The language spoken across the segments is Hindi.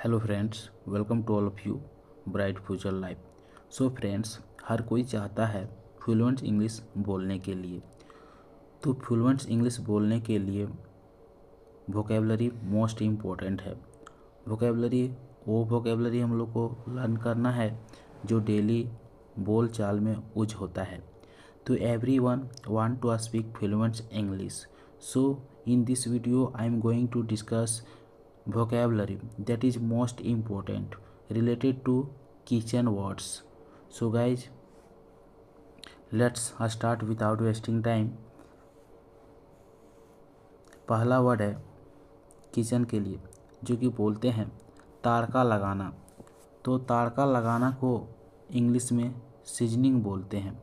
Hello friends, welcome to all of you bright future life. So friends, हर कोई चाहता है फ्लुएंट इंग्लिश बोलने के लिए। तो फ्लुएंट इंग्लिश बोलने के लिए वोकेबलरी मोस्ट इम्पोर्टेंट है। वोकेबलरी हम लोग को लर्न करना है जो डेली बोल चाल में यूज होता है। तो everyone want to speak fluent English. So in this video I am going to discuss vocabulary that is most important related to kitchen words. So guys, let's start without wasting time. पहला वर्ड है किचन के लिए जो कि बोलते हैं ताड़का लगाना। तो ताड़का लगाना को इंग्लिश में सीजनिंग बोलते हैं।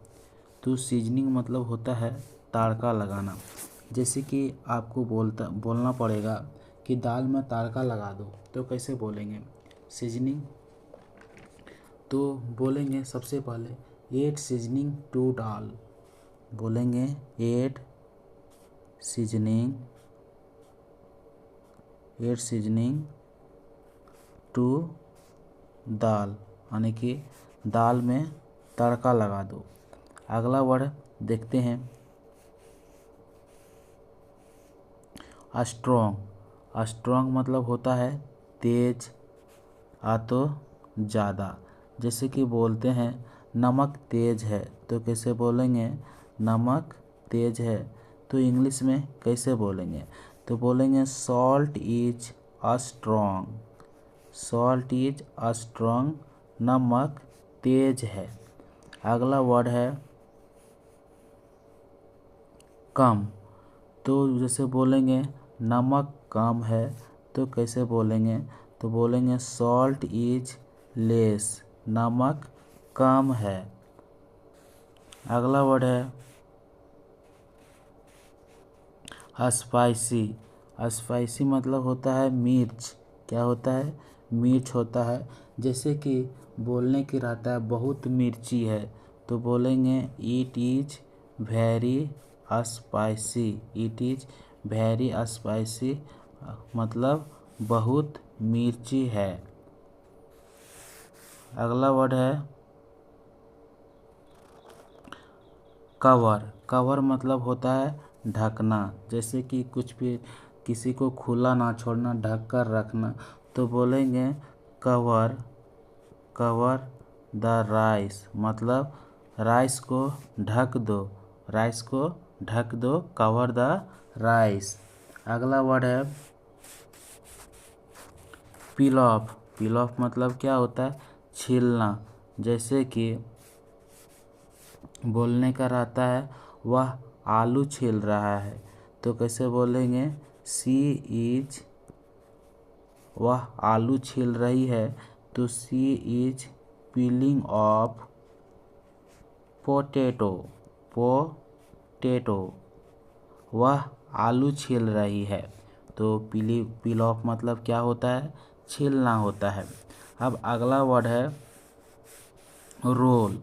तो सीजनिंग मतलब होता है ताड़का लगाना। जैसे कि आपको बोलना पड़ेगा कि दाल में ताड़का लगा दो, तो कैसे बोलेंगे सीजनिंग। तो बोलेंगे सबसे पहले एड सीजनिंग टू दाल, बोलेंगे एड सीजनिंग टू दाल, यानी कि दाल में तड़का लगा दो। अगला वर्ड देखते हैं स्ट्रॉन्ग। स्ट्रॉन्ग मतलब होता है तेज तो ज़्यादा। जैसे कि बोलते हैं नमक तेज है, तो कैसे बोलेंगे नमक तेज है। तो इंग्लिश में कैसे बोलेंगे, तो बोलेंगे salt is strong, salt is strong, नमक तेज है। अगला वर्ड है कम। तो जैसे बोलेंगे नमक कम है, तो कैसे बोलेंगे, तो बोलेंगे सॉल्ट इज लेस, नमक कम है। अगला वर्ड है स्पाइसी। स्पाइसी मतलब होता है मिर्च। क्या होता है, मिर्च होता है। जैसे कि बोलने की रहता है बहुत मिर्ची है, तो बोलेंगे it is very spicy, it is very spicy, मतलब बहुत मिर्ची है। अगला वर्ड है कवर। कवर मतलब होता है ढकना। जैसे कि कुछ भी किसी को खुला ना छोड़ना, ढक कर रखना, तो बोलेंगे कवर द राइस, मतलब राइस को ढक दो, राइस को ढक दो, कवर द राइस। अगला वर्ड है पील ऑफ। पील ऑफ मतलब क्या होता है, छीलना। जैसे कि बोलने का रहता है वह आलू छील रहा है, तो कैसे बोलेंगे सी इज, वह आलू छील रही है, तो सी इज पीलिंग ऑफ पोटैटो, वह आलू छील रही है। तो पील ऑफ मतलब क्या होता है, छीलना होता है। अब अगला वर्ड है रोल।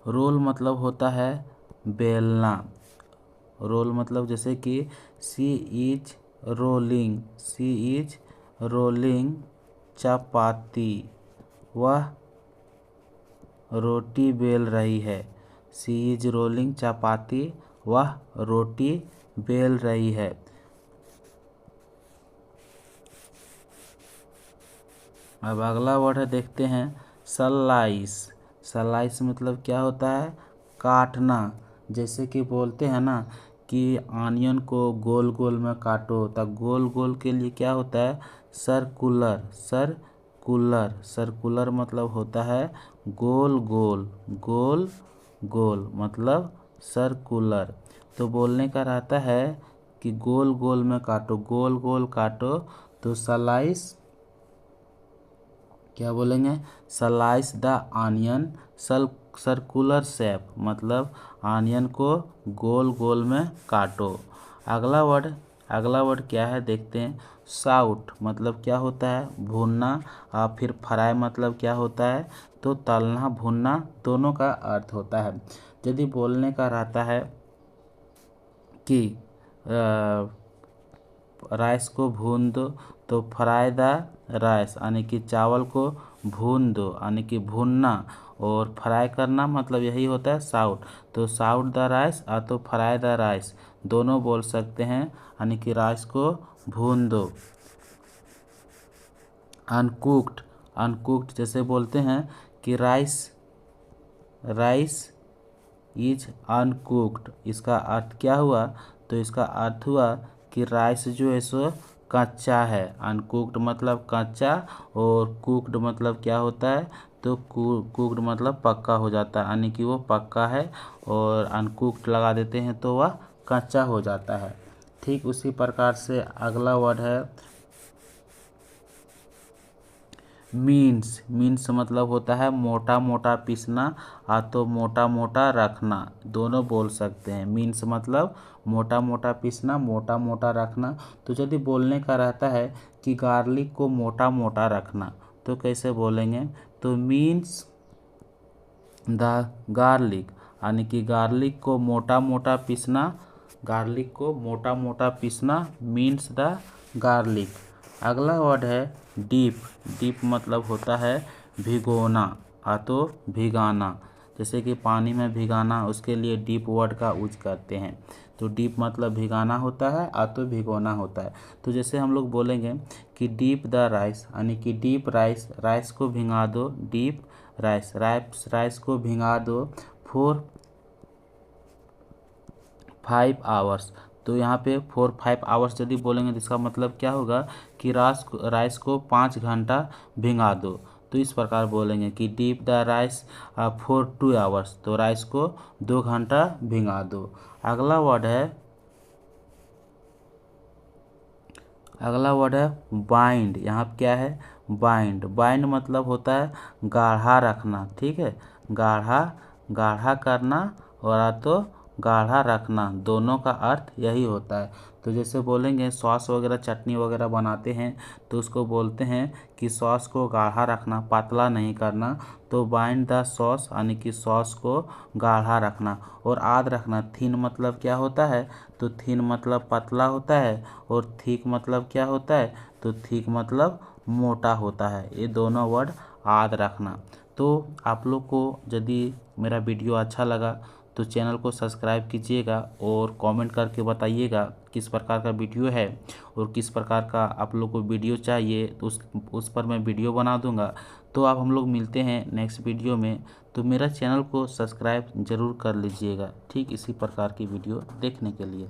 रोल मतलब होता है बेलना। रोल मतलब जैसे कि सी इज रोलिंग चपाती, वह रोटी बेल रही है। सी इज रोलिंग चपाती, वह रोटी बेल रही है। अब अगला वर्ड है देखते हैं स्लाइस। स्लाइस मतलब क्या होता है, काटना। जैसे कि बोलते हैं ना कि ऑनियन को गोल गोल में काटो, तो गोल गोल के लिए क्या होता है सर्कुलर। सर्कुलर मतलब होता है गोल गोल मतलब सर्कुलर। तो बोलने का रहता है कि गोल गोल में काटो, गोल गोल काटो, तो स्लाइस क्या बोलेंगे slice the onion circular shape, मतलब ऑनियन को गोल गोल में काटो। अगला वर्ड क्या है देखते हैं साउट। मतलब क्या होता है भूनना, और फिर फ्राई मतलब क्या होता है, तो तलना भूनना दोनों का अर्थ होता है। यदि बोलने का रहता है कि राइस को भून दो, तो फ्राई द राइस यानी कि चावल को भून दो यानी कि भूनना, और फ्राई करना मतलब यही होता है साउट। तो साउट द राइस या तो फ्राई द राइस दोनों बोल सकते हैं, यानी कि राइस को भून दो। अनकुक्ड, अनकुक्ड जैसे बोलते हैं कि राइस इज अनकुक्ड, इसका अर्थ क्या हुआ? तो इसका अर्थ हुआ कि राइस जो है सो कच्चा है। अनकुक्ड मतलब कच्चा, और कुक्ड मतलब क्या होता है? तो कुक्ड मतलब पक्का हो जाता है, यानी कि वो पक्का है, और अनकुक्ड लगा देते हैं तो वह कच्चा हो जाता है। ठीक उसी प्रकार से अगला वर्ड है मीन्स। मीन्स मतलब होता है मोटा मोटा पीसना या तो मोटा मोटा रखना, दोनों बोल सकते हैं। मीन्स मतलब मोटा मोटा पीसना, मोटा मोटा रखना। तो यदि बोलने का रहता है कि गार्लिक को मोटा मोटा रखना, तो कैसे बोलेंगे? तो मीन्स द गार्लिक, यानी कि गार्लिक को मोटा मोटा पीसना, गार्लिक को मोटा मोटा पीसना मीन्स द गार्लिक। अगला वर्ड है डीप। डीप मतलब होता है भिगोना या तो भिगाना, जैसे कि पानी में भिगाना, उसके लिए डीप वर्ड का यूज करते हैं। तो डीप मतलब भिगाना होता है या तो भिगोना होता है। तो जैसे हम लोग बोलेंगे कि डीप द राइस, यानी कि डीप राइस, राइस को भिगा दो। डीप राइस, राइस को भिगा दो फॉर 5 आवर्स। तो यहाँ पे 4-5 आवर्स यदि बोलेंगे तो इसका मतलब क्या होगा कि राइस को 5 घंटा भिगा दो। तो इस प्रकार बोलेंगे कि deep the rice for 2 hours, तो राइस को 2 घंटा भिगा दो। अगला वर्ड है बाइंड। यहाँ पे क्या है? बाइंड। बाइंड मतलब होता है गाढ़ा रखना, ठीक है, गाढ़ा करना और या तो गाढ़ा रखना, दोनों का अर्थ यही होता है। तो जैसे बोलेंगे सॉस वगैरह चटनी वगैरह बनाते हैं तो उसको बोलते हैं कि सॉस को गाढ़ा रखना, पतला नहीं करना। तो बाइंड द सॉस यानी कि सॉस को गाढ़ा रखना और याद रखना। थिन मतलब क्या होता है? तो थिन मतलब पतला होता है, और थिक मतलब क्या होता है? तो थिक मतलब मोटा होता है। ये दोनों वर्ड याद रखना। तो आप लोग को यदि मेरा वीडियो अच्छा लगा तो चैनल को सब्सक्राइब कीजिएगा और कमेंट करके बताइएगा किस प्रकार का वीडियो है और किस प्रकार का आप लोग को वीडियो चाहिए, तो उस पर मैं वीडियो बना दूंगा। तो आप हम लोग मिलते हैं नेक्स्ट वीडियो में। तो मेरा चैनल को सब्सक्राइब ज़रूर कर लीजिएगा, ठीक इसी प्रकार की वीडियो देखने के लिए।